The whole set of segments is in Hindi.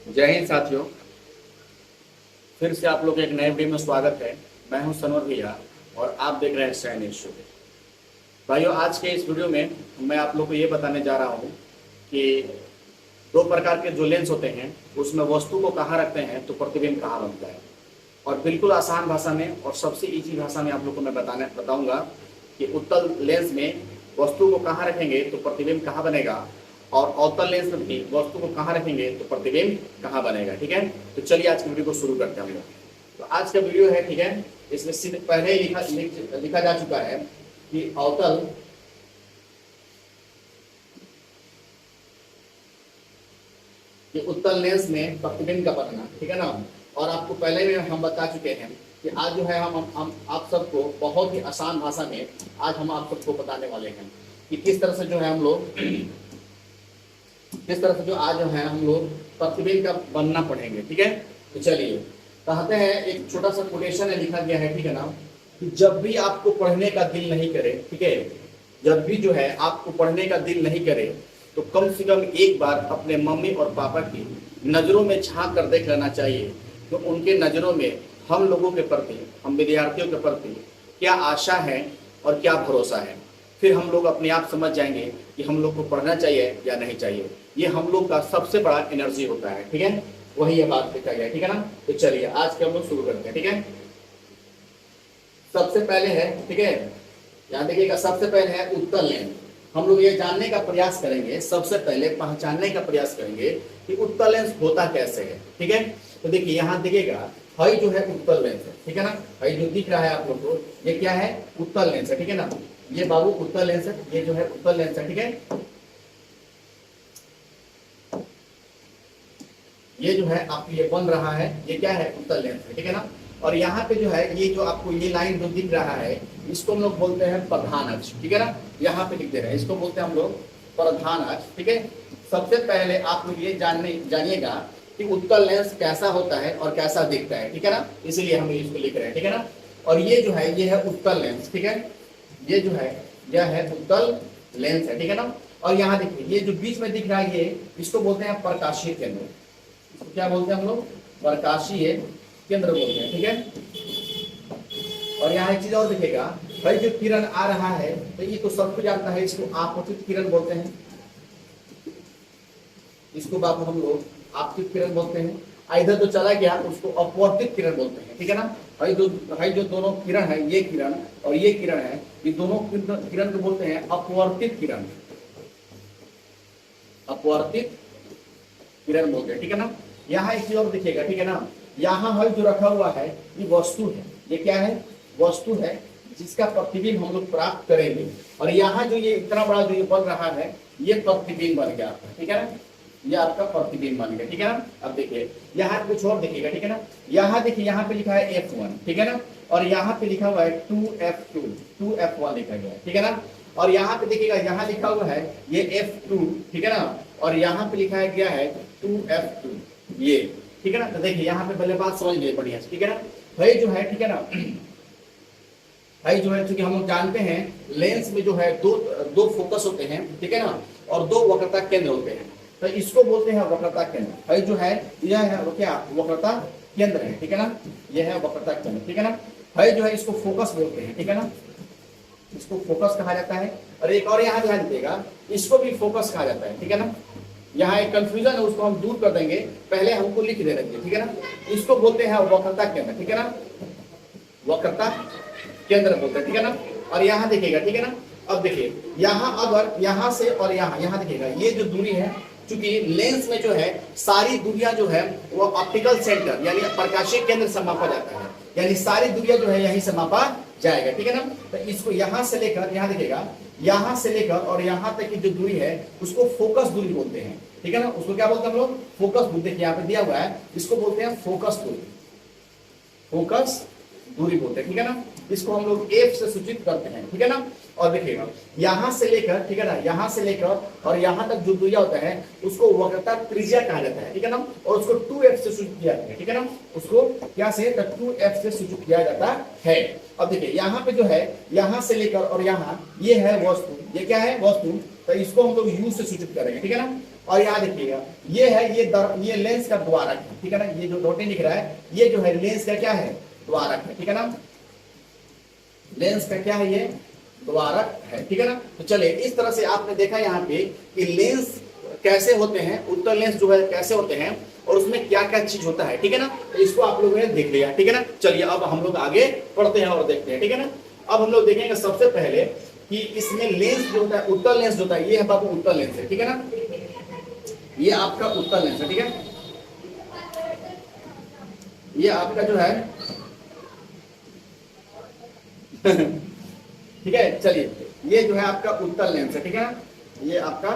जय हिंद साथियों। फिर से आप लोग के एक नए वीडियो में स्वागत है। मैं हूं सनवर भैया और आप देख रहे हैं सैनिक शो। भाइयों, आज के इस वीडियो में मैं आप लोग को ये बताने जा रहा हूं कि दो प्रकार के जो लेंस होते हैं उसमें वस्तु को कहाँ रखते हैं तो प्रतिबिंब कहाँ बनता है। और बिल्कुल आसान भाषा में और सबसे इजी भाषा में आप लोग को मैं बताऊंगा कि उत्तल लेंस में वस्तु को कहाँ रखेंगे तो प्रतिबिंब कहाँ बनेगा, और अवतल लेंस में भी वस्तु को कहाँ रखेंगे तो प्रतिबिंब कहाँ बनेगा। ठीक है, तो चलिए आज की वीडियो को शुरू करते हैं हम लोग। तो आज का वीडियो है, ठीक है, इसमें सीधे पहले ही लिखा जा चुका है कि अवतल कि उत्तल लेंस में प्रतिबिंब का बनना, ठीक है ना। और आपको पहले भी हम बता चुके हैं कि आज जो है हम आप सबको बहुत ही आसान भाषा में आज हम आप सबको बताने वाले हैं कि किस तरह से जो है हम लोग किस तरह से जो आज जो है हम लोग प्रतिबिंब का बनना पढ़ेंगे। ठीक है, तो चलिए कहते हैं, एक छोटा सा कोटेशन है लिखा गया है, ठीक है ना, कि जब भी आपको पढ़ने का दिल नहीं करे, ठीक है, जब भी जो है आपको पढ़ने का दिल नहीं करे तो कम से कम एक बार अपने मम्मी और पापा की नज़रों में झांक कर देख लेना चाहिए। तो उनके नज़रों में हम लोगों के प्रति, हम विद्यार्थियों के प्रति क्या आशा है और क्या भरोसा है। फिर हम लोग अपने आप समझ जाएंगे कि हम लोग को पढ़ना चाहिए या नहीं चाहिए। ये हम लोग का सबसे बड़ा एनर्जी होता है। ठीक है, वही ये बात लिखा गया, ठीक है ना। तो चलिए आज के हम लोग शुरू करते हैं। ठीक है, सबसे पहले है, ठीक है, यहाँ देखिएगा, सबसे पहले है उत्तल लेंस। हम लोग ये जानने का प्रयास करेंगे, सबसे पहले पहचानने का प्रयास करेंगे कि उत्तल लेंस होता कैसे है। ठीक है, तो देखिए यहाँ देखिएगा, हई जो है उत्तल लेंस है, ठीक है ना। हई जो दिख रहा है आप लोग को, ये क्या है, उत्तल लेंस है, ठीक है ना। ये बाबू उत्तल लेंस है, ये जो है उत्तल लेंस है, ठीक है। ये जो है आप ये बन रहा है, ये क्या है, उत्तल लेंस है, ठीक है ना। और यहाँ पे जो है ये जो आपको ये लाइन जो दिख रहा है इसको हम लोग बोलते हैं प्रधान अक्ष, ठीक है ना। यहाँ पे लिख दे रहे हैं, इसको बोलते हैं हम लोग प्रधान अक्ष, ठीक है। सबसे पहले आप लोग ये जानिएगा कि उत्तल लेंस कैसा होता है और कैसा दिखता है, ठीक है ना, इसलिए हम इसको लिख रहे हैं, ठीक है ना। और ये जो है ये है उत्तल लेंस, ठीक है, ये जो है यह है उत्तल लेंस है, ठीक है ना। और यहाँ देखिए ये जो बीच में दिख रहा है ये इसको बोलते हैं प्रकाशीय केंद्र। इसको क्या बोलते हैं हम लोग, प्रकाशीय केंद्र बोलते हैं, ठीक है। और यहाँ एक चीज और दिखेगा, भाई जो किरण आ रहा है तो ये तो सबको जानता है, इसको आपतित किरण बोलते हैं। इसको बाबू हम लोग आपतित किरण बोलते हैं। इधर तो चला गया उसको अपवर्तित किरण बोलते हैं, ठीक है ना। भाई जो दोनों किरण है, ये किरण और ये किरण है, ये दोनों किरण को बोलते हैं अपवर्तित किरण, अपवर्तित किरण बोलते हैं, ठीक है ना। यहाँ एक चीज और दिखेगा, ठीक है ना, यहाँ हल जो रखा हुआ है ये वस्तु है, ये क्या है, वस्तु है जिसका प्रतिबिंब हम लोग प्राप्त करेंगे। और यहाँ जो ये इतना बड़ा जो ये बन रहा है ये प्रतिबिंब बन गया, ठीक है ना, ये आपका प्रतिबिंब बन गया, ठीक है ना। अब देखिए यहाँ कुछ और दिखेगा, ठीक है ना। यहाँ देखिए यहाँ पे लिखा है F1, ठीक है ना, और यहाँ पे लिखा हुआ है 2F2, 2F1 लिखा गया है, ठीक है ना। और यहाँ पे देखिएगा, यहाँ लिखा हुआ है ये F2, ठीक है ना, और यहाँ पे लिखा गया है 2F2, ये, ठीक है ना। तो देखिए यहाँ पे पहले बात समझ लीजिए बढ़िया, ठीक है ना। भाई जो है, ठीक है ना, भाई जो है, चूंकि हम लोग जानते हैं लेंस में जो है दो फोकस होते हैं, ठीक है ना, और दो वक्रता केंद्र होते हैं। तो इसको बोलते हैं वक्रता केंद्र। भाई जो है यह है वो क्या, वक्रता केंद्र है, ठीक है ना, यह है वक्रता केंद्र, ठीक है ना। भाई जो है इसको फोकस बोलते हैं, ठीक है ना, इसको फोकस कहा जाता है। और एक और यहाँ ध्यान दीजिएगा, इसको भी फोकस कहा जाता है, ठीक है ना। यहाँ एक कंफ्यूजन है, उसको हम दूर कर देंगे, पहले हमको लिख दे देंगे, ठीक है ना। इसको बोलते हैं वक्रता केंद्र, ठीक है ना, वक्रता केंद्र बोलते हैं, ठीक है ना। और यहाँ देखिएगा, ठीक है ना, अब देखिए यहाँ अगर यहाँ से और यहाँ देखिएगा ये जो दूरी है, चूंकि लेंस में जो है सारी दूरियां जो है वो ऑप्टिकल सेंटर यानी प्रकाशीय केंद्र से मापा जाता है, यानी सारी दूरियां जो है यहीं से मापा जाएगा, ठीक है ना। तो इसको यहाँ से लेकर यहाँ देखिएगा, यहाँ से लेकर और यहाँ तक की जो दूरी है उसको फोकस दूरी बोलते हैं, ठीक है ना। उसको क्या बोलते हैं हम लोग, फोकस दूरी। देखिए यहाँ पे दिया हुआ है, इसको बोलते हैं फोकस दूरी, फोकस दूरी बोलते हैं, ठीक है ना। इसको हम लोग F से सूचित करते हैं, ठीक है ना। और देखिएगा यहाँ से लेकर, ठीक है ना, यहाँ से लेकर और यहाँ तक जो दूरिया होता है उसको वक्रता त्रिज्या कहा जाता है, ठीक है ना। और उसको 2F से सूचित किया जाता है, ठीक है ना, उसको क्या से 2F से सूचित किया जाता है। अब देखिए यहाँ पे जो है, यहाँ से लेकर और यहाँ ये है वस्तु, ये क्या है, वस्तु। तो इसको हम लोग U से सूचित करेंगे, ठीक है ना। और यहाँ देखिएगा ये है ये लेंस का द्वारक है, ठीक है ना, ये जो डॉटें लिख रहा है ये जो है लेंस का क्या है, द्वारक है, ठीक है ना, लेंस का क्या है, ये द्वारक है, ठीक है ना। तो चलिए इस तरह से आपने देखा यहाँ पे कि लेंस कैसे होते हैं, उत्तल लेंस जो है कैसे होते हैं और उसमें क्या क्या चीज होता है, ठीक है ना, तो इसको आप लोगों ने देख लिया, ठीक है ना। चलिए अब हम लोग आगे पढ़ते हैं और देखते हैं, ठीक है ना। अब हम लोग देखेंगे सबसे पहले कि इसमें लेंस जो होता है, उत्तल लेंस जो होता है, ये है बाबू उत्तल लेंस है, ठीक है ना, ये आपका उत्तल लेंस है, ठीक है, ये आपका जो है ठीक है। चलिए ये जो है आपका उत्तल लेंस है, ठीक है ना, ये आपका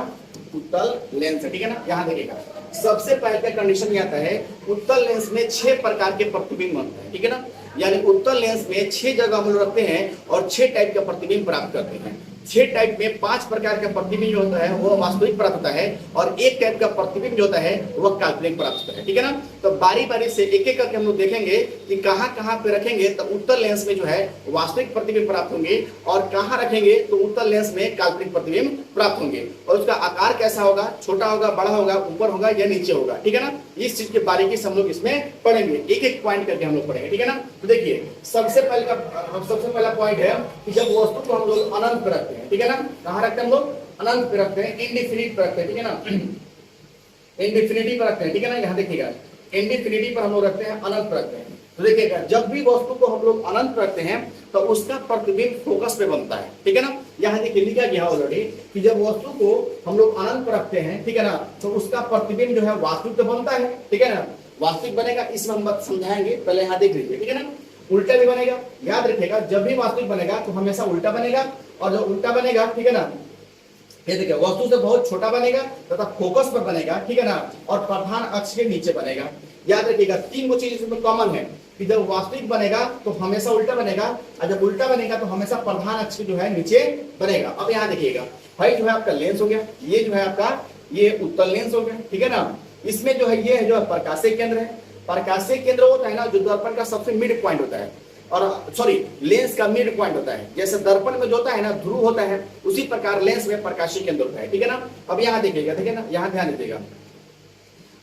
उत्तल लेंस है, ठीक है ना। यहां देखिएगा सबसे पहले कंडीशन ये आता है, उत्तल लेंस में 6 प्रकार के प्रतिबिंब बनते हैं, ठीक है ना, यानी उत्तल लेंस में 6 जगह हम लोग रखते हैं और 6 टाइप का प्रतिबिंब प्राप्त करते हैं। 6 टाइप में 5 प्रकार का प्रतिबिंब जो होता है वो वास्तविक प्राप्त होता है और 1 टाइप का प्रतिबिंब जो होता है वह काल्पनिक प्राप्त होता है, ठीक है ना। तो बारी बारी से एक एक करके हम लोग देखेंगे कि कहां कहां पे रखेंगे तो उत्तल लेंस में जो है वास्तविक प्रतिबिंब प्राप्त होंगे और कहां रखेंगे तो उत्तल लेंस में काल्पनिक प्रतिबिंब प्राप्त होंगे और उसका आकार कैसा होगा, छोटा होगा, बड़ा होगा, ऊपर होगा या नीचे होगा, ठीक है ना। इस चीज की बारीकी से हम लोग इसमें पढ़ेंगे, एक एक पॉइंट करके हम लोग पढ़ेंगे, ठीक है ना। तो देखिए सबसे पहला पॉइंट है कि जब वस्तु को हम लोग अनंत पे रखते हैं, ठीक है ना, कहां रखते हैं हम लोग, अनंत पे रखते हैं, इंडिफिनिट पे रखते हैं, ठीक है ना, इंडिफिनिटी पर रखते हैं, ठीक है ना। यहां देखिएगा इंडिफिनिटी पर हम लोग रखते हैं, अनंत पर रखते हैं। तो देखिएगा जब भी वस्तु को हम लोग अनंत रखते हैं तो उसका प्रतिबिंब फोकस पे बनता है, ठीक है ना। यहाँ देखिए लिखा गया ऑलरेडी कि जब वस्तु को हम लोग अनंत रखते हैं, ठीक है ना, तो उसका प्रतिबिंब जो है वास्तविक पे बनता है, ठीक है ना, वास्तविक बनेगा, इसमें हम बात समझाएंगे, पहले यहाँ देख लीजिए, ठीक है ना। उल्टा भी बनेगा, याद रखिएगा जब भी वास्तविक बनेगा तो हमेशा उल्टा बनेगा और जब उल्टा बनेगा, ठीक है ना, ये देखिए वस्तु से बहुत छोटा बनेगा तथा फोकस पर बनेगा, ठीक है ना, और प्रधान अक्ष के नीचे बनेगा। याद रखिएगा 3 गो चीज इसमें कॉमन है कि जब वास्तविक बनेगा तो हमेशा उल्टा बनेगा और जब उल्टा बनेगा तो हमेशा प्रधान अक्ष जो है नीचे बनेगा। अब यहाँ देखिएगा भाई जो है आपका लेंस हो गया, ये जो है आपका ये उत्तल लेंस हो गया, ठीक है ना। इसमें जो है ये है जो है प्रकाशीय केंद्र है, प्रकाशीय केंद्र होता है ना जो दर्पण का सबसे मिड पॉइंट होता है और सॉरी लेंस का मिड पॉइंट होता है, जैसे दर्पण में जो होता है ना ध्रुव होता है उसी प्रकार लेंस में प्रकाशीय केंद्र होता है, ठीक है ना। अब यहाँ देखिएगा, ठीक है ना, यहाँ ध्यान दीजिएगा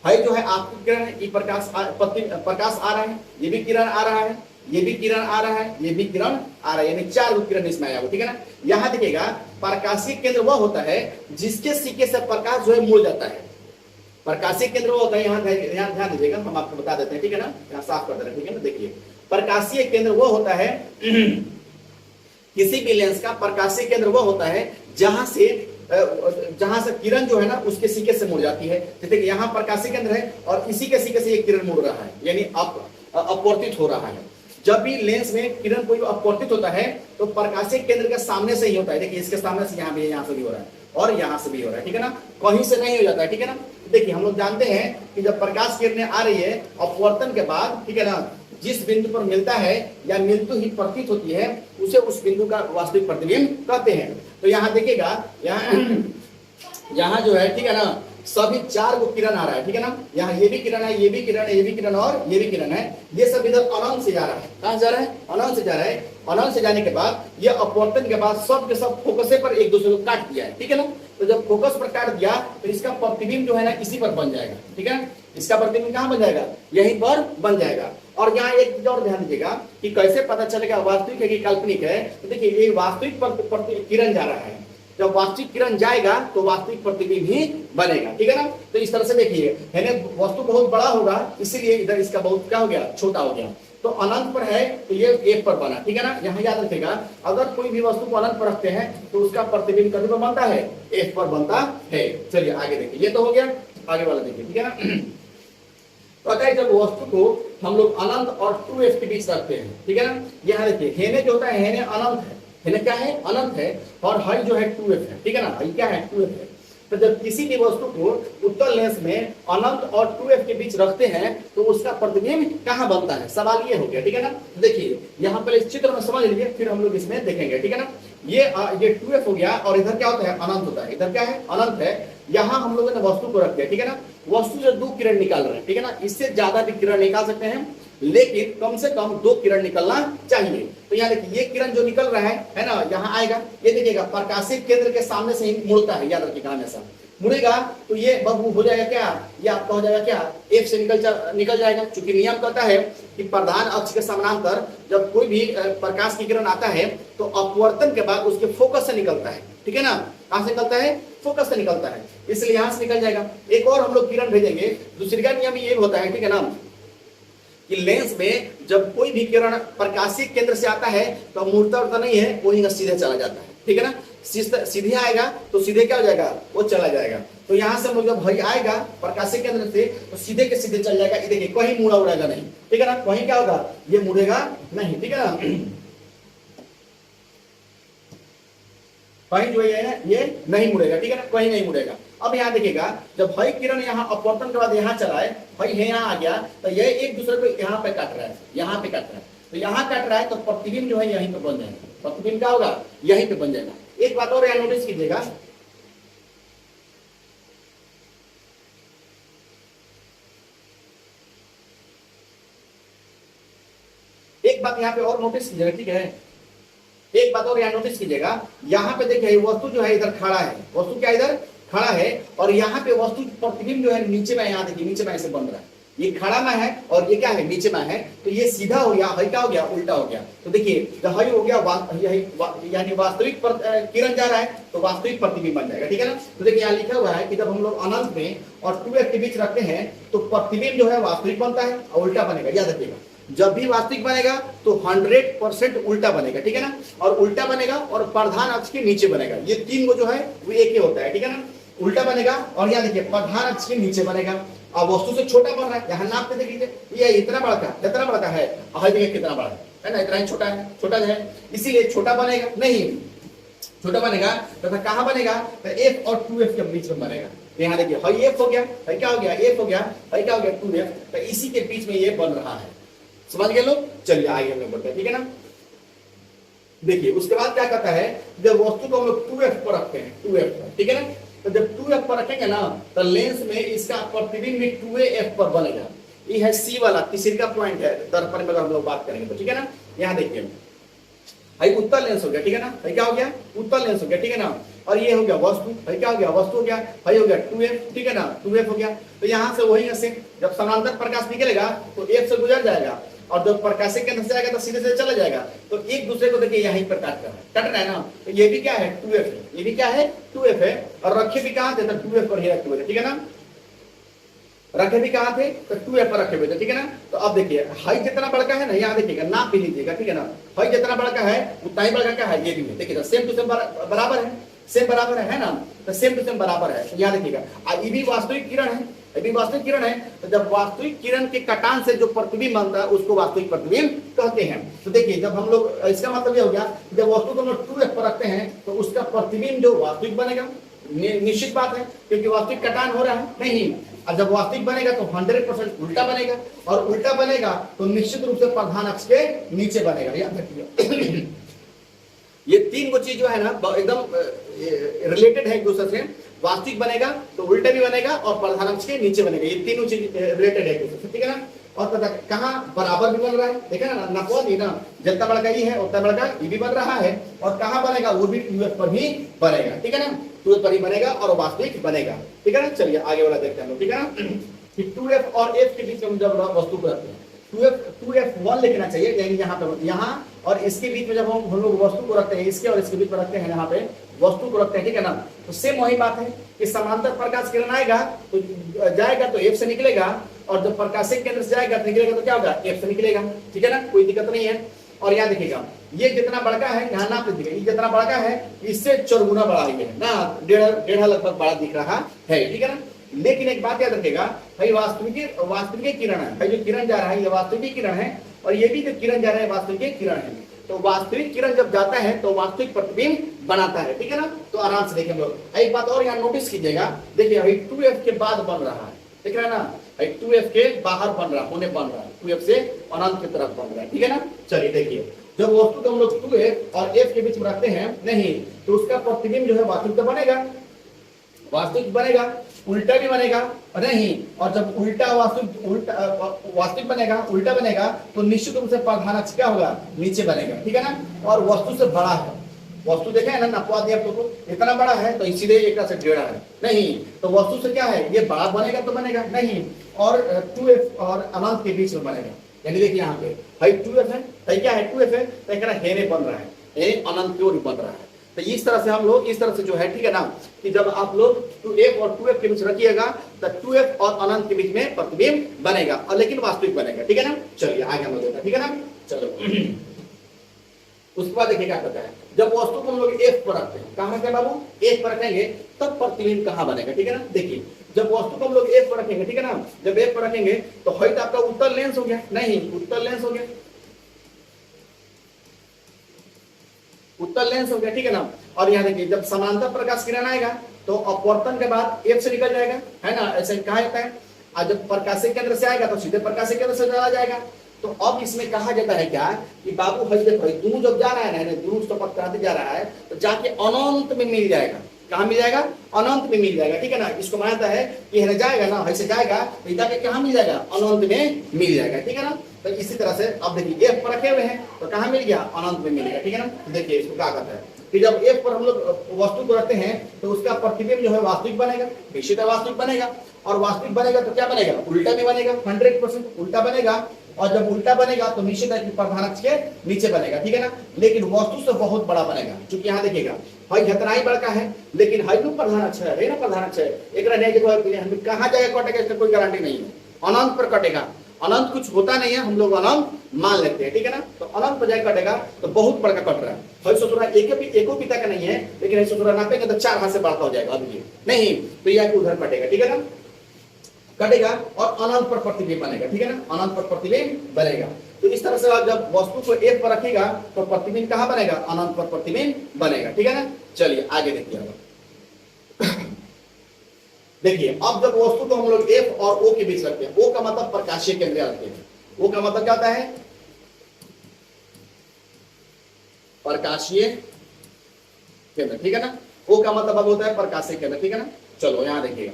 भाई जो है आपकी किरण है, ये प्रकाश आ रहा है, ये भी किरण आ रहा है, ये भी किरण आ रहा है, ये भी किरण आ रहा है, यानी 4 किरण इसमें आया हुआ, ठीक है ना। यहाँ देखिएगा प्रकाशीय केंद्र वह होता है जिसके सिक्के से प्रकाश जो है मुड़ जाता है, प्रकाशीय केंद्र वो होता है, यहाँ ध्यान दीजिएगा, हम आपको बता देते हैं, ठीक है ना, यहाँ साफ कर दे रहे हैं, ठीक है ना। देखिए प्रकाशीय केंद्र वो होता है किसी भी लेंस का प्रकाशीय केंद्र वो होता है जहां से किरण जो है ना उसके सिक्के से मुड़ जाती है। जैसे कि यहाँ प्रकाशीय केंद्र है और इसी के सिक्के से ये किरण मुड़ रहा है, यानी अपवर्तित हो रहा है। जब भी लेंस में किरण कोई अपवर्तित होता है तो प्रकाशीय केंद्र के सामने से ही होता है, देखिए इसके सामने से यहाँ भी, यहाँ से भी हो रहा है और यहाँ से भी हो रहा है, ठीक है ना, कहीं से नहीं हो जाता है, ठीक है ना। देखिए हम लोग जानते हैं कि जब प्रकाश किरणें आ रही है अपवर्तन के बाद, ठीक है ना, जिस बिंदु पर मिलता है या मिलतू ही प्रतीत होती है उसे उस बिंदु का वास्तविक प्रतिबिंब कहते हैं। तो यहाँ देखिएगा यहाँ जो है, ठीक है ना, सभी 4 गो किरण आ रहा है, ठीक है ना, यहाँ ये भी किरण है, ये भी किरण है, ये भी किरण और ये भी किरण है, ये सब इधर अनंत से जा रहा है, कहाँ जा रहा है, अनंत से जा रहा है। अनंत से जाने के बाद ये अपवर्तन के बाद सब के सब फोकसे पर एक दूसरे को काट दिया है, ठीक है ना। तो जब फोकस पर काट दिया तो इसका प्रतिबिंब जो है ना इसी पर बन जाएगा, ठीक है ना, इसका प्रतिबिंब कहाँ बन जाएगा, यहीं पर बन जाएगा। और यहाँ एक चीज और ध्यान दीजिएगा कि कैसे पता चलेगा वास्तविक है कि काल्पनिक है। तो देखिए ये वास्तविक किरण जा रहा है, जब वास्तविक किरण जाएगा तो वास्तविक प्रतिबिंब ही बनेगा, ठीक है ना। तो इस तरह से देखिए वस्तु बहुत बड़ा होगा इसीलिए इधर इसका बहुत क्या हो गया, छोटा हो गया। तो अनंत पर है तो ये एक पर बना, ठीक है ना। यहाँ याद रखिएगा अगर कोई भी वस्तु को अनंत पर रखते हैं तो उसका प्रतिबिंब कभी पर बनता है, एक पर बनता है। चलिए आगे देखिए, ये तो हो गया, आगे वाला देखिए, ठीक है ना। तो अगर जब वस्तु को हम लोग अनंत और 2f के बीच रखते हैं, ठीक है ना, यहाँ देखिए हेने जो होता है हेने अनंत है, हेने क्या है, अनंत है और हाई जो है 2f है, ठीक है ना, हाई क्या है 2f है। तो जब किसी भी वस्तु को उत्तल लेंस में अनंत और 2f के बीच रखते हैं तो उसका प्रतिबिंब कहाँ बनता है, सवाल ये हो गया, ठीक है ना। देखिए यहाँ पहले इस चित्र में समझ लीजिए फिर हम लोग इसमें देखेंगे, ठीक है ना। ये 2f हो गया और इधर क्या होता है, अनंत होता है, इधर क्या है, अनंत है। यहाँ हम लोगों ने वस्तु को रख दिया, ठीक है ना, वस्तु से 2 किरण निकाल रहे हैं, ठीक है ना, इससे ज्यादा भी किरण निकाल सकते हैं लेकिन कम से कम 2 किरण निकलना चाहिए। तो यहाँ देखिए ये किरण जो निकल रहा है ना, यहाँ आएगा, ये देखिएगा प्रकाशीय केंद्र के सामने से ही मुड़ता है, याद रखिएगा हमेशा मुड़ेगा तो ये बहु हो जाएगा क्या, ये आपका हो जाएगा क्या, एफ से निकल जाएगा। चूंकि नियम कहता है कि प्रधान अक्ष के समानांतर जब कोई भी प्रकाश की किरण आता है तो अपवर्तन के बाद उसके फोकस से निकलता है, ठीक है ना, कहां से निकलता है, फोकस से निकलता है, इसलिए यहां से निकल जाएगा। एक और हम लोग किरण भेजेंगे, दूसरी का नियम ये होता है, ठीक है ना, कि लेंस में जब कोई भी किरण प्रकाशीय केंद्र से आता है तो मुड़ता उड़ता नहीं है, वो ही सीधे चला जाता है, ठीक है ना, सीधे आएगा तो सीधे क्या हो जाएगा, वो चला जाएगा। तो यहां से जब भाई आएगा प्रकाशीय केंद्र से तो सीधे के सीधे चल जाएगा, ये देखिए कहीं मुड़ा उड़ेगा नहीं, ठीक है ना, कहीं क्या होगा, ये मुड़ेगा नहीं, ठीक है ना, कहीं जो है ना ये नहीं मुड़ेगा, ठीक है ना, कहीं नहीं मुड़ेगा। अब यहाँ देखिएगा जब हई किरण यहाँ अपवर्तन के बाद यहाँ चला है, हई यहाँ आ गया तो ये एक दूसरे को यहाँ पे काट रहा है, यहाँ पे काट रहा है, तो यहाँ काट रहा है तो प्रतिबिंब जो है यहीं पे बन जाएगा, प्रतिबिंब क्या होगा, यहीं पे बन जाएगा। एक बात और यहाँ नोटिस कीजिएगा, एक बात यहाँ पे और नोटिस कीजिएगा, ठीक है, एक बात और यहाँ नोटिस कीजिएगा, यहाँ पे देखिए वस्तु जो है इधर खड़ा है, वस्तु क्या इधर खड़ा है, और यहाँ पे वस्तु प्रतिबिंब जो है नीचे में, यहाँ देखिए नीचे में ऐसे बन रहा है, ये खड़ा में है और ये क्या है, नीचे में है, तो ये सीधा हो गया, हई क्या हो गया, उल्टा हो गया। तो देखिए जब हई हो गया यानी वास्तविक किरण जा रहा है तो वास्तविक प्रतिबिंब बन जाएगा, ठीक है ना। तो देखिए यहाँ लिखा हुआ है कि जब हम लोग अनंत में और 2f के बीच रखते हैं तो प्रतिबिंब जो है वास्तविक बनता है और उल्टा बनेगा, याद रखिएगा, जब भी वास्तविक बनेगा तो 100% उल्टा बनेगा, ठीक है ना, और उल्टा बनेगा और प्रधान अक्ष के नीचे बनेगा, ये तीन को जो है वो एक ही होता है, ठीक है ना, उल्टा बनेगा और यहाँ देखिए प्रधान अक्ष के नीचे बनेगा और वस्तु से छोटा बन रहा है, यहाँ नाप के देखिए ये इतना बड़ा का, कितना बड़ा का है, हर जगह कितना बड़ा है ना, इतना ही छोटा है, छोटा है, इसीलिए छोटा बनेगा नहीं, छोटा बनेगा तथा कहाँ बनेगा, तो f और 2f के बीच में बनेगा। तो यहाँ देखिए हई f हो गया, हई क्या हो गया, f हो गया, हई क्या हो गया 2f, तो इसी के बीच में ये बन रहा है, समझ गए लोग। चलिए आगे हम लोग बढ़ते हैं, ठीक है ना। देखिए उसके बाद क्या करता है, जब वस्तु को हम लोग 2f पर रखते हैं, 2f पर, ठीक है ना, तो जब 2f पर रखेंगे ना तो लेंस में इसका प्रतिबिंब भी 2af पर बनेगा। ये है C वाला तीसरी का पॉइंट है, दर्पण में हम लोग बात करेंगे तो, ठीक है ना। यहाँ देखिए भाई उत्तल लेंस हो गया, ठीक है ना, भाई क्या हो गया, उत्तल लेंस हो गया, ठीक है ना, और ये हो गया वस्तु, भाई क्या हो गया, वस्तु हो गया, भाई हो गया 2f, ठीक है ना, 2f हो गया। तो यहाँ से वही ऐसे जब समानांतर प्रकाश निकलेगा तो f से गुजर जाएगा और जब प्रकाशिक केंद्र से जाएगा तो सीधे से चला जाएगा, तो एक दूसरे को देखिए यहीं पर काट रहा है ना, तो ये भी क्या है 2f है, ये भी क्या है 2f है, और रखे भी कहाँ थे, तो 2f पर ही रखे हुए थे, ठीक है ना, रखे भी कहाँ थे, तो 2f पर रखे हुए थे, ठीक है ना। तो अब देखिए हाई जितना बड़का है ना, यहाँ देखिएगा नाप भी लीजिएगा, ठीक है ना, हाई जितना बड़का है उतना ही बड़का क्या है, ये भी है, देखिए सेम टू सेम बराबर है, सेम बराबर है ना, तो सेम टू सेम बराबर है। यहाँ देखिएगा ये भी वास्तविक किरण है, ये भी वास्तविक किरण है, तो जब वास्तविक किरण के कटान से जो प्रतिबिंब बनता है उसको वास्तविक प्रतिबिंब कहते हैं। तो देखिए जब हम लोग, इसका मतलब ये हो गया जब वस्तु को हम लोग 2f पर रखते हैं तो उसका प्रतिबिंब जो वास्तविक बनेगा, निश्चित बात है क्योंकि वास्तविक कटान हो रहा है नहीं, और जब वास्तविक बनेगा तो 100% उल्टा बनेगा, और उल्टा बनेगा तो निश्चित रूप से प्रधान अक्ष के नीचे बनेगा, याद रखिए। ये तीन को चीज जो है ना एकदम रिलेटेड है एक दूसरे से, वास्तविक बनेगा तो उल्टा भी बनेगा और प्रधान अक्ष के नीचे बनेगा, ये तीनों चीज रिलेटेड है एक दूसरे से, ठीक है ना। और पता कहाँ बराबर भी बन रहा है, देखा ना, नपवा दी ना, जितना बड़का ये है उतना बड़का ये भी बन रहा है, और कहाँ बनेगा वो भी 2f पर ही बनेगा, ठीक है ना, 2f पर ही बनेगा और वास्तविक बनेगा, ठीक है ना। चलिए आगे वाला देखते हैं, ठीक है ना, कि 2f और f के बीच में जब वस्तु को रखते हैं 2f1 लिखना चाहिए, यानी यहाँ पे, यहाँ और इसके बीच में जब हम लोग वस्तु को रखते हैं, इसके और इसके बीच में रखते हैं, यहाँ पे वस्तु को रखते हैं, ठीक है ना, तो सेम वही बात है कि समांतर प्रकाश किरण आएगा तो जाएगा तो f से निकलेगा, और जब प्रकाशिक केंद्र से जाएगा तो निकलेगा तो क्या होगा, f से निकलेगा, ठीक है ना, कोई दिक्कत नहीं है। और यहाँ देखिएगा ये जितना बड़का है, यहाँ नाप लीजिएगा, ये जितना बड़का है इससे 4 गुना बड़ा ही है ना, डेढ़ लगभग बड़ा दिख रहा है, ठीक है ना। लेकिन एक बात याद रखेगा भाई, वास्तविक किरण है भाई, जो किरण जा रहा है ये वास्तविक किरण है, और ये भी जो किरण जा रहा है वास्तविक किरण है, तो वास्तविक किरण जब जाता है तो वास्तविक प्रतिबिंब बनाता है, ठीक है ना। तो आराम से देखें हम लोग, एक बात और यहाँ नोटिस कीजिएगा, देखिए भाई 2f के बाद बन रहा है, देख रहे हैं ना भाई, 2f के बाहर बन रहा है, 2f से अनंत की तरफ बन रहा है, ठीक है ना। चलिए देखिए जब वस्तु को हम लोग 2f और f के बीच में रखते हैं नहीं, तो उसका प्रतिबिंब जो है वास्तविक तो बनेगा, वास्तविक बनेगा, उल्टा भी बनेगा नहीं, और जब उल्टा वास्तविक बनेगा, उल्टा बनेगा तो निश्चित रूप से प्रधान अक्ष क्या होगा, नीचे बनेगा, ठीक है ना, और वस्तु से बड़ा है, वस्तु देखे है ना, नपवा दिया आप लोग को, इतना बड़ा है तो सीधे एक से टेढ़ा है नहीं, तो वस्तु से क्या है, ये बड़ा बनेगा तो बनेगा नहीं, और 2f और अनंत के बीच में बनेगा। यानी देखिए यहाँ पे भाई 2f है, तो क्या है 2f है, तो एक हेने बन रहा है, ये अनंत की ओर बन रहा है। तो इस तरह से हम लोग इस तरह से जो है, ठीक है ना, कि जब आप लोग 2f और 2f के बीच रखिएगा तो 2f और अनंत के बीच में प्रतिबिंब बनेगा, और लेकिन वास्तविक बनेगा, ठीक है ना। चलिए आगे हम लोग देखते हैं, ठीक है ना। चलो उसके बाद देखिए क्या कहता है, जब वस्तु को हम लोग f पर रखते हैं, कहां रखते हैं बाबू, f पर रखेंगे, तब प्रतिबिंब कहां बनेगा, ठीक है ना। देखिए जब वस्तु को हम लोग f पर रखेंगे, ठीक है ना, जब f पर रखेंगे तो है तो आपका उत्तल लेंस हो गया, नहीं उत्तल लेंस हो गया, उत्तल लेंस हो गया, ठीक है ना। और यहाँ देखिए जब समांतर प्रकाश किरण आएगा तो अपवर्तन के बाद f से निकल जाएगा, है ना, ऐसे कहा जाता है। और जब प्रकाशिक केंद्र से आएगा तो सीधे प्रकाशिक केंद्र से चला जाएगा। तो अब इसमें कहा जाता है क्या कि बाबू भाई देखो दोनों जब जा रहा है ना, दोनों सफर कराते जा रहा है तो जाके अनंत में मिल जाएगा। कहाँ मिल जाएगा, अनंत में मिल जाएगा, ठीक है ना। इसको मानता है कि है जाएगा ना, ऐसे जाएगा तो जाके कहाँ मिल जाएगा, अनंत में मिल जाएगा, ठीक है ना। तो इसी तरह से अब देखिए f पर रखे हुए हैं तो कहाँ मिल गया, अनंत में मिलेगा, ठीक है ना। देखिए इसको क्या कहता है कि जब f पर हम लोग वस्तु को रखते हैं तो उसका प्रतिबिंब जो है वास्तविक बनेगा, निश्चित वास्तविक बनेगा। और वास्तविक बनेगा तो क्या बनेगा, उल्टा भी बनेगा, 100% उल्टा बनेगा। और जब उल्टा बनेगा तो निश्चित है कि प्रधानक के नीचे बनेगा, ठीक है ना। लेकिन वस्तु से बहुत बड़ा बनेगा, क्योंकि यहाँ देखिएगा भाई इतना ही बड़का है, लेकिन है तो प्रधानक है ना, प्रधानक है एक नहीं देखो कहाँ जाएगा कटेगा, इसका कोई गारंटी नहीं है, अनंत पर कटेगा। अनंत कुछ होता नहीं है, हम लोग अनंत मान लेते हैं, ठीक है ना। तो अनंत पर जाए कटेगा तो बहुत बड़का कट रहा है, सोच रहा एको पिता का नहीं है, लेकिन सोच रहा नापेंगे तो 4 हाथ से बढ़ता हो जाएगा, अभी नहीं तो यह उधर कटेगा, ठीक है ना, कटेगा और अनंत पर प्रतिबिंब बनेगा, ठीक है ना, अनंत पर प्रतिबिंब बनेगा। तो इस तरह से आप जब वस्तु को f पर रखेगा तो प्रतिबिंब कहां बनेगा, अनंत पर प्रतिबिंब बनेगा, ठीक है ना। चलिए आगे देखिए देखिए अब जब वस्तु को हम लोग f और o के बीच रखते हैं, o का मतलब प्रकाशीय केंद्र रखते हैं, o का मतलब क्या होता है, प्रकाशीय केंद्र, ठीक है ना। o का मतलब अब होता है प्रकाशीय केंद्र, ठीक है ना। चलो यहां देखिएगा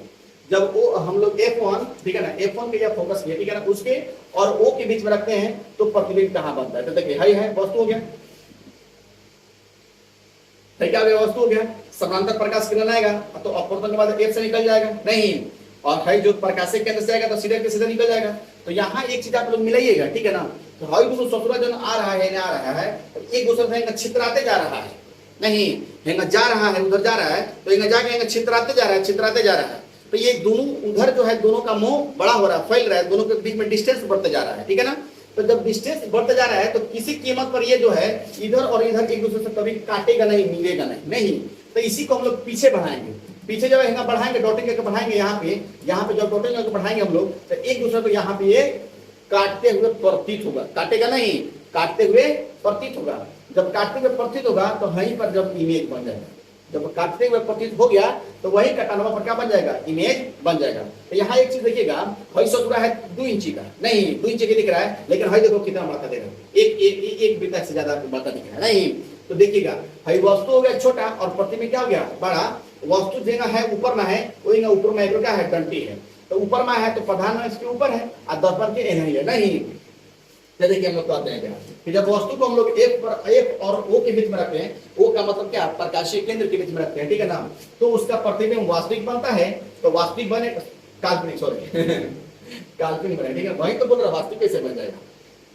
जब वो हम लोग F1, ठीक है ना, F1 के लिए फोकस किया, ठीक है ना, उसके और O के बीच में रखते हैं तो प्रतिबिंब कहां बनता है, तो देखिए है वस्तु हो गया, क्या वस्तु हो गया, समांतर प्रकाश किरण आएगा तो अपवर्तन के बाद F से निकल जाएगा नहीं, और है जो प्रकाशिक केंद्र से आएगा तो सीधे के सीधे निकल जाएगा। तो यहाँ एक चीज आप लोग मिलाइएगा, ठीक है ना। तो है दोनों ससुरा जन आ रहा है, आ रहा है, एक दूसरे से छितराते जा रहा है, नहीं हेंगा जा रहा है, उधर जा रहा है तो हेंगा जाके छितराते जा रहा है, छितराते जा रहा है। तो ये दोनों उधर जो है दोनों का मुंह बड़ा हो रहा है, फैल रहा है, दोनों के बीच में डिस्टेंस बढ़ते जा रहा है, ठीक है ना। तो जब डिस्टेंस बढ़ते जा रहा है तो किसी कीमत पर ये जो है इधर और इधर एक दूसरे से कभी काटेगा नहीं, मिलेगा नहीं। तो इसी को हम लोग पीछे बढ़ाएंगे, पीछे जब यहाँ बढ़ाएंगे डॉटिंग करके बढ़ाएंगे, यहाँ पे जब डॉटिंग करके बढ़ाएंगे हम लोग तो एक दूसरे को यहाँ पे ये काटते हुए प्रतीत होगा, काटेगा नहीं, काटते हुए प्रतीत होगा। जब काटते हुए प्रतीत होगा तो वहीं पर जब इमेज बन जाएगा, जब काटते हुए प्रतीत हो गया तो वही कटानवा पर क्या बन जाएगा, इमेज बन जाएगा। तो यहाँ एक चीज देखिएगा, हई ससुरा है 2 इंची का, नहीं 2 इंची का दिख रहा है, लेकिन हई देखो कितना बड़ा दे रहा है, एक बिता से ज्यादा बड़ा दिख रहा है नहीं। तो देखिएगा हई वस्तु हो गया छोटा और प्रतिबिंब क्या हो गया बड़ा। वस्तु जगह है ऊपर में है, वही ऊपर में क्या है, डंटी है, तो ऊपर में है तो प्रधान में इसके ऊपर है और दर्पण के नहीं है नहीं। तो देखिए हम लोग कहते हैं क्या कि जब वस्तु को हम लोग F और O के बीच में रखते हैं, O का मतलब क्या, प्रकाशीय केंद्र के बीच में रखते हैं, ठीक है ना, तो उसका प्रतिबिंब वास्तविक बनता है। तो वास्तविक बने काल्पनिक, सॉरी काल्पनिक बने, ठीक है, वही तो बोल रहा वास्तविक कैसे बन जाएगा,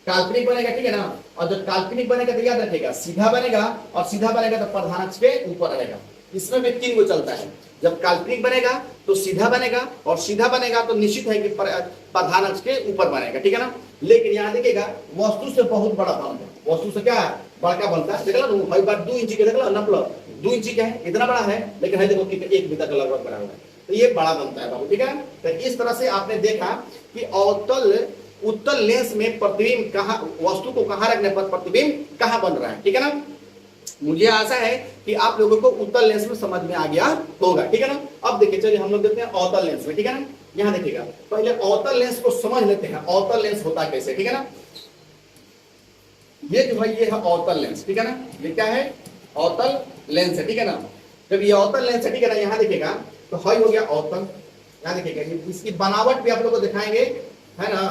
काल्पनिक बनेगा, ठीक है ना। और जब काल्पनिक बनेगा तो याद रखिएगा सीधा बनेगा, और सीधा बनेगा तो प्रधानक के ऊपर रहेगा। इसमें भी 3 गो चलता है, जब काल्पनिक बनेगा तो सीधा बनेगा, और सीधा बनेगा तो निश्चित है कि प्रधानक के ऊपर बनेगा, ठीक है ना। लेकिन यहाँ देखिएगा वस्तु से बहुत बड़ा बनता, वस्तु से क्या बड़का बनता है, देखला हर बार 2 इंची के देखला नपल 2 इंची का है, इतना बड़ा है, लेकिन है देखो कि 1 मीटर का लगभग बड़ा हुआ है, तो ये बड़ा बनता है बाबू, ठीक है। तो इस तरह से आपने देखा कि अवतल उत्तल लेंस में प्रतिबिंब कहाँ, वस्तु को कहाँ रखने पर प्रतिबिंब कहाँ बन रहा है, ठीक है ना। मुझे आशा है कि आप लोगों को उत्तल लेंस में समझ में आ गया होगा, ठीक है ना। अब देखिए चलिए हम लोग देखते हैं अवतल लेंस में, ठीक है ना। यहाँ देखिएगा पहले अवतल लेंस को समझ लेते हैं, अवतल लेंस होता है कैसे, ठीक है ना। ये जो भाई ये है अवतल लेंस, ठीक है ना, ये क्या है, अवतल लेंस है, ठीक है ना। जब ये अवतल लेंस है, ठीक है ना, यहाँ देखिएगा तो हाई हो गया अवतल, यहाँ देखिएगा इसकी बनावट भी आप लोग को दिखाएंगे, है ना।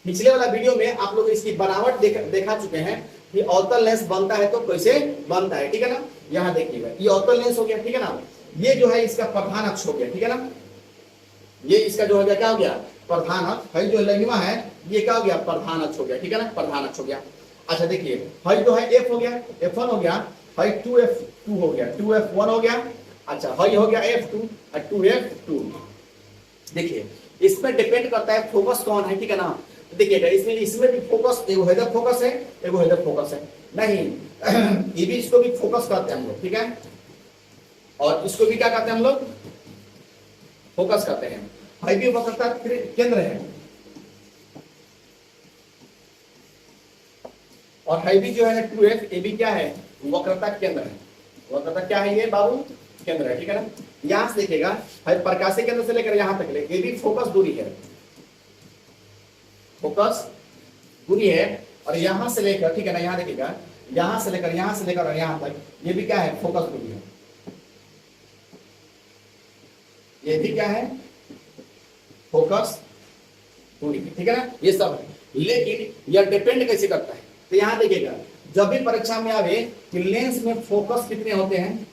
पिछले वाला वीडियो में आप लोग इसकी बनावट देखा चुके हैं कि अवतल लेंस बनता है तो कैसे बनता है, ठीक है ना। यहाँ देखिएगा ये अवतल लेंस हो गया, ठीक है ना। ये जो है इसका प्रधान अक्ष हो गया, ठीक है ना। ये इसका जो हो गया क्या हो गया, प्रधान अक्ष है। जो लघिमा है ये क्या हो गया, प्रधान अक्ष हो गया, ठीक है ना, प्रधान अक्ष हो गया। अच्छा देखिए है जो है एफ हो गया, F1 हो गया, है 2F2 हो गया, 2F1 हो गया। अच्छा है हो गया F2 और 2F2। देखिए इसमें डिपेंड करता है फोकस कौन है, ठीक है ना। देखिएगा इसमें भी फोकस, एगो हेडर फोकस है, एगो हेडर फोकस है। नहीं ये भी, इसको भी फोकस करते हैं हम लोग, ठीक है। और इसको भी क्या करते हैं हम लोग, फोकस करते हैं। है भी वक्रता केंद्र है, और है भी जो है ना 2F, ये भी क्या है, वक्रता केंद्र है। वक्रता क्या है ये बाबू, केंद्र है, ठीक है ना। यहां से देखिएगा है प्रकाशीय केंद्र से लेकर यहां तक ले, ये भी फोकस दूरी है, फोकस दूरी है। और यहां से लेकर, ठीक है ना, यहां देखिएगा यहां से लेकर और यहां तक, ये भी क्या है, फोकस दूरी है। ये भी क्या है, फोकस दूरी, ठीक है ना, ये सब है। लेकिन यह डिपेंड कैसे करता है, तो यहां देखिएगा जब भी परीक्षा में आवे कि लेंस में फोकस कितने होते हैं,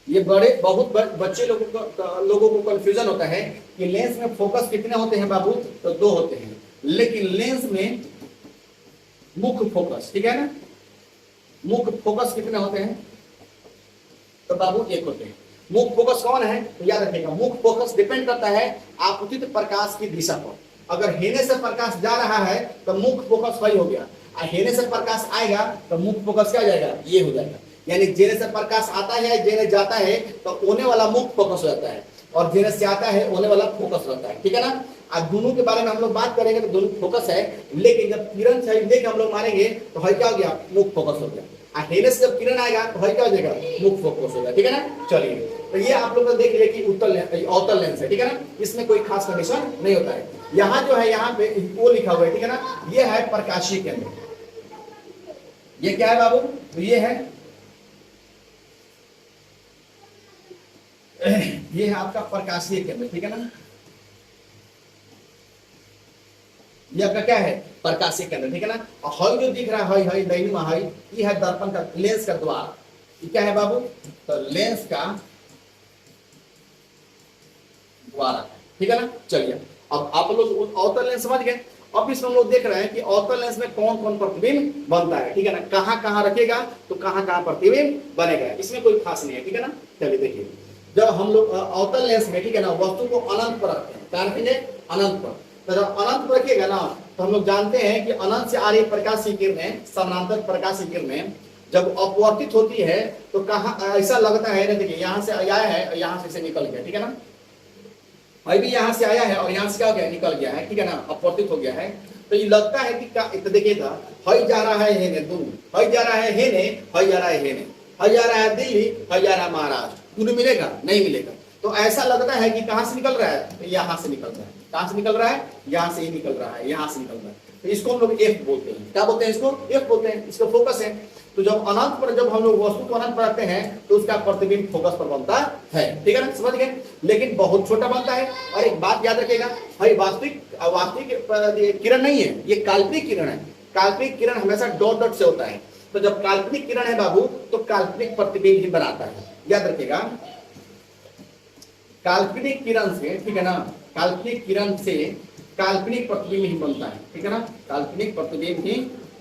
ये बहुत बच्चे लोगों को कंफ्यूजन होता है कि लेंस में फोकस कितने होते हैं बाबू, तो 2 होते हैं। लेकिन लेंस में मुख्य फोकस, ठीक है ना, मुख्य फोकस कितने होते हैं, तो बाबू 1 होते हैं। मुख्य फोकस कौन है, तो याद रखिएगा मुख्य फोकस डिपेंड करता है आपतित प्रकाश की दिशा पर। अगर हेने से प्रकाश जा रहा है तो मुख्य फोकस वही हो गया, और हेने से प्रकाश आएगा तो मुख्य फोकस क्या हो जाएगा, ये हो जाएगा। यानी जेने से प्रकाश आता है, जेने जाता है तो ओने वाला मुख्य फोकस हो जाता है, और जेने से आता है ओने वाला फोकस रहता है, ठीक है ना। अब दोनों के बारे में हम लोग बात करेंगे तो दोनों फोकस है, लेकिन जब किरण से लेके हम लोग मारेंगे तो है क्या हो गया, मुख्य फोकस हो गया। हेने से जब किरण आएगा तो है क्या हो जाएगा, मुख्य फोकस होगा, ठीक है ना। चलिए तो ये आप लोग देख ले कि अवतल लेंस है, ठीक है ना, इसमें कोई खास कंडीशन नहीं होता है। यहाँ जो है यहाँ पे वो लिखा हुआ है, ठीक है ना, ये है प्रकाशीय केंद्र। ये क्या है बाबू, तो ये है आपका प्रकाशीय केंद्र, ठीक है ना। ये आपका क्या है, प्रकाशीय केंद्र, ठीक है ना। और हल जो दिख रहा है दैनिमा है, ये है दर्पण का, लेंस का द्वार। ये क्या है बाबू, तो लेंस का द्वार, ठीक है ना। चलिए अब आप लोग अवतल लेंस समझ गए। अब इसमें हम लोग देख रहे हैं कि अवतल लेंस में कौन कौन प्रतिबिंब बनता है, ठीक है ना, कहां कहां रखेगा तो कहां कहां प्रतिबिंब बनेगा, इसमें कोई खास नहीं है, ठीक है ना। चलिए देखिए जब हम लोग अवतल लेंस में, ठीक है ना, वस्तु को अनंत पर रखते हैं, क्या रखेंगे, अनंत पर। तो जब अनंत पर रखिएगा ना तो हम लोग जानते हैं कि अनंत से आ रही प्रकाशीय किरणें, समानांतर प्रकाशीय किरणें जब अपवर्तित होती है तो कहाँ ऐसा लगता है ना, देखिए यहाँ से आया है, यहाँ से निकल गया, ठीक है ना। अभी भी यहाँ से आया है और यहाँ से क्या हो गया, निकल गया है, ठीक है ना, अपवर्तित हो गया है। तो ये लगता है कि देखिएगा हई जा रहा है हेने, दोनों हई जा रहा है हेने, हई जा रहा है हेने, हई जा रहा है दिल्ली, हई जा रहा है महाराष्ट्र, दोनों मिलेगा, नहीं मिलेगा। तो ऐसा लगता है कि कहां से निकल रहा है, तो यहाँ से निकल रहा है। कहां से निकल रहा है, यहाँ से ही निकल रहा है, यहाँ से निकल रहा है। तो इसको हम लोग एफ बोलते हैं, क्या बोलते हैं, इसको एफ बोलते हैं, इसका फोकस है। तो जब अनंत पर, जब हम लोग वस्तु को अनंत पर रखते हैं तो उसका प्रतिबिंब फोकस पर बनता है, ठीक है ना, समझ गए। लेकिन बहुत छोटा बनता है। और एक बात याद रखिएगा, भाई वास्तविक किरण नहीं है, ये काल्पनिक किरण है। काल्पनिक किरण हमेशा डॉट डॉट से होता है। तो जब काल्पनिक किरण है बाबू तो काल्पनिक प्रतिबिंब ही बनाता है, याद रखिएगा। काल्पनिक किरण से, ठीक है ना, काल्पनिक किरण से काल्पनिक प्रतिबिंब ही बनता है, ठीक है ना, काल्पनिक प्रतिबिंब ही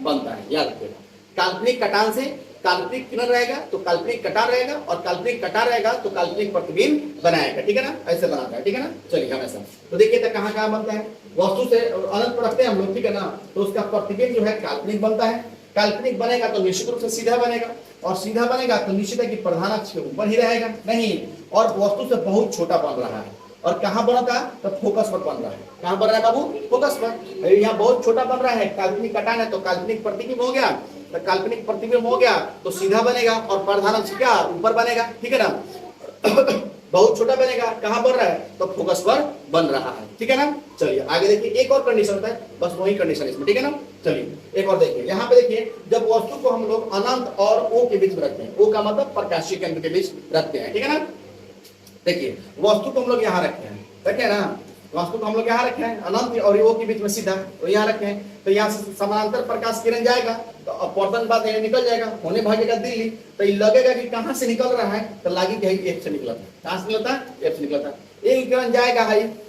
बनता है, याद रखिएगा। काल्पनिक कटान से काल्पनिक किरण रहेगा तो काल्पनिक कटान रहेगा, और काल्पनिक कटान रहेगा तो काल्पनिक प्रतिबिंब बनाएगा, ठीक है ना, ऐसे बनाता है, ठीक है ना। चलिए हमेशा तो देखिए तो कहाँ कहाँ बनता है, वस्तु से अनंत पर रखते हैं हम लोग, ठीक है ना, तो उसका प्रतिबिंब जो है काल्पनिक बनता है। काल्पनिक बनेगा तो निश्चित रूप से सीधा बनेगा, और सीधा बनेगा तो निश्चित है कि प्रधान अक्ष के ऊपर ही रहेगा, नहीं, और वस्तु से बहुत छोटा बन रहा है। और कहां बना था, तो फोकस पर बन रहा है। कहां बन रहा है बाबू, फोकस पर। यहाँ बहुत छोटा बन रहा है, काल्पनिक कटान है तो काल्पनिक प्रतिबिंब हो गया, तो काल्पनिक प्रतिबिंब हो गया तो सीधा बनेगा, और प्रधान अक्ष क्या ऊपर बनेगा, ठीक है ना। बहुत छोटा बनेगा, कहां बन रहा है, तो फोकस पर बन रहा है, ठीक है ना। चलिए आगे देखिए, एक और कंडीशन होता है, बस वही कंडीशन इसमें, ठीक है ना। चलिए एक और देखिए, यहाँ पे देखिए जब वस्तु को हम लोग अनंत और ओ के बीच में रखते हैं, ओ का मतलब प्रकाशीय केंद्र के बीच रखते हैं, ठीक है ना। देखिए वस्तु को हम लोग यहाँ रखते हैं, रखे ना, वस्तु को हम लोग यहाँ रखे हैं अनंत और ओ के बीच में सीधा, तो यहाँ रखे हैं, तो यहाँ से समानांतर प्रकाश किरण जाएगा तो अपवर्तन बात यहाँ निकल जाएगा, होने भागेगा दिल्ली, तो ये लगेगा कि कहाँ से निकल रहा है, तो लागी कि एफ से निकला था, कहाँ से निकलता है, एफ से निकला था। एक किरण जाएगा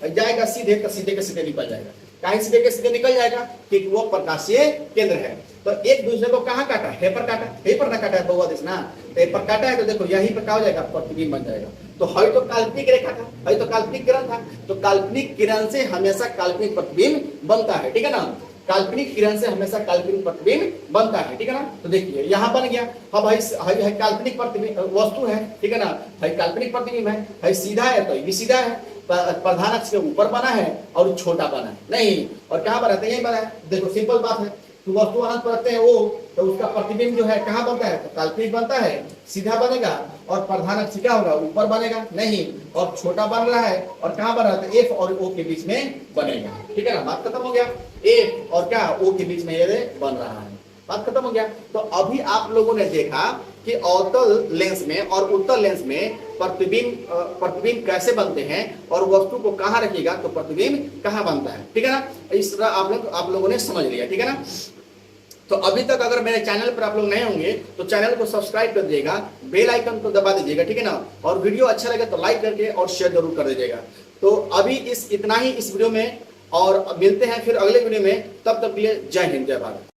जाएगा सीधे, तो सीधे के सीधे निकल जाएगा, कहीं सीधे के सीधे निकल जाएगा क्योंकि वो प्रकाशीय केंद्र है। तो एक दूसरे को कहाँ काटा, हे पर काटा, हे पर ना काटा है बहुआ देश ना, तो हे पर काटा है, तो देखो यही पर क्या हो जाएगा, प्रतिबिंब बन जाएगा। तो है तो काल्पनिक रेखा था, है तो काल्पनिक किरण था, तो काल्पनिक किरण से हमेशा काल्पनिक प्रतिबिंब बनता है, ठीक है ना, काल्पनिक किरण से हमेशा काल्पनिक प्रतिबिंब बनता है, ठीक है ना। तो देखिए यहाँ बन गया, अब है काल्पनिक प्रतिबिंब वस्तु है, ठीक है ना, है काल्पनिक प्रतिबिंब है सीधा है, तो ये सीधा है, प्रधान अक्ष के ऊपर बना है और छोटा बना है नहीं, और कहाँ बना है, यही बना है। देखो सिंपल बात है, तो वस्तु अनंत पर रखते हैं वो, तो उसका प्रतिबिंब जो है कहाँ बनता है, तो काल्पनिक बनता है, सीधा बनेगा, और प्रधान अक्ष क्या होगा, ऊपर बनेगा नहीं, और छोटा बन रहा है, और कहाँ बन रहा है, एफ और ओ के बीच में बनेगा, ठीक है ना, बात खत्म हो गया। एफ और क्या ओ के बीच में ये बन रहा है, बात खत्म हो गया। तो अभी आप लोगों ने देखा कि अवतल लेंस में और उत्तल लेंस में प्रतिबिंब कैसे बनते हैं और वस्तु को कहाँ रखिएगा तो प्रतिबिंब कहाँ बनता है, ठीक है ना। इस तरह आप लोगों ने समझ लिया, ठीक है ना। तो अभी तक अगर मेरे चैनल पर आप लोग नए होंगे तो चैनल को सब्सक्राइब कर दीजिएगा, बेल आइकन को दबा दीजिएगा, ठीक है ना, और वीडियो अच्छा लगे तो लाइक करके और शेयर जरूर कर दीजिएगा। तो अभी इतना ही इस वीडियो में, और मिलते हैं फिर अगले वीडियो में, तब तक के लिए जय हिंद जय भारत।